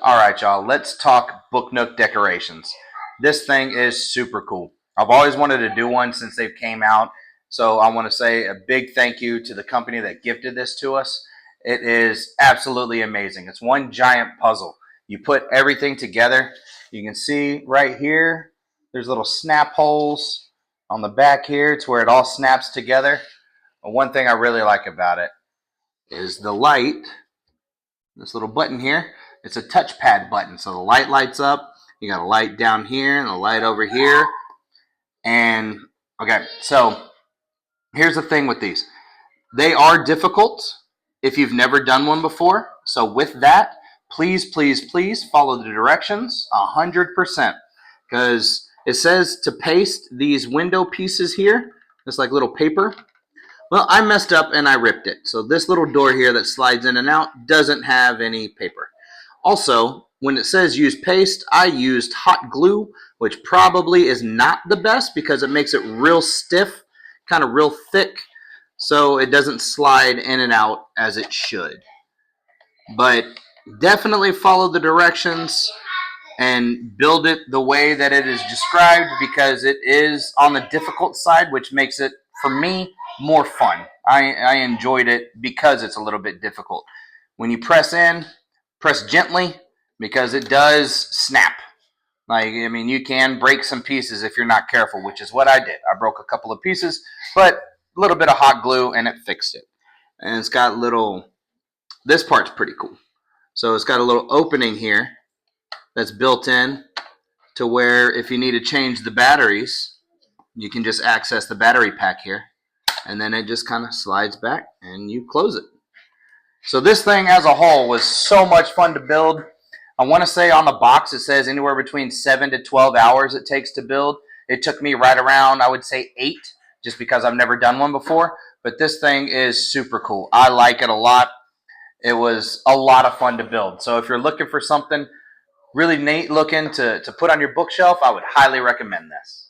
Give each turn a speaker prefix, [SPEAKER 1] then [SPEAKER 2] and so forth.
[SPEAKER 1] All right, y'all, let's talk Book Nook decorations. This thing is super cool. I've always wanted to do one since they've came out, so I want to say a big thank you to the company that gifted this to us. It is absolutely amazing. It's one giant puzzle. You put everything together. You can see right here, there's little snap holes on the back here. It's where it all snaps together. But one thing I really like about it is the light, this little button here. It's a touchpad button, so the light lights up. You got a light down here and a light over here. And okay, so here's the thing with these. They are difficult if you've never done one before. So with that, please follow the directions 100%, because it says to paste these window pieces here. It's like little paper. Well, I messed up and I ripped it. So this little door here that slides in and out doesn't have any paper. Also, when it says use paste, I used hot glue, which probably is not the best because it makes it real stiff, kind of real thick, so it doesn't slide in and out as it should. But definitely follow the directions and build it the way that it is described, because it is on the difficult side, which makes it, for me, more fun. I enjoyed it because it's a little bit difficult. When you press in, press gently, because it does snap. Like, I mean, you can break some pieces if you're not careful, which is what I did. I broke a couple of pieces, but a little bit of hot glue and it fixed it. And it's got little, this part's pretty cool. So it's got a little opening here that's built in to where if you need to change the batteries, you can just access the battery pack here, and then it just kind of slides back and you close it. So this thing as a whole was so much fun to build. I want to say on the box it says anywhere between 7 to 12 hours it takes to build. It took me right around, I would say 8, just because I've never done one before. But this thing is super cool. I like it a lot. It was a lot of fun to build. So if you're looking for something really neat looking to put on your bookshelf, I would highly recommend this.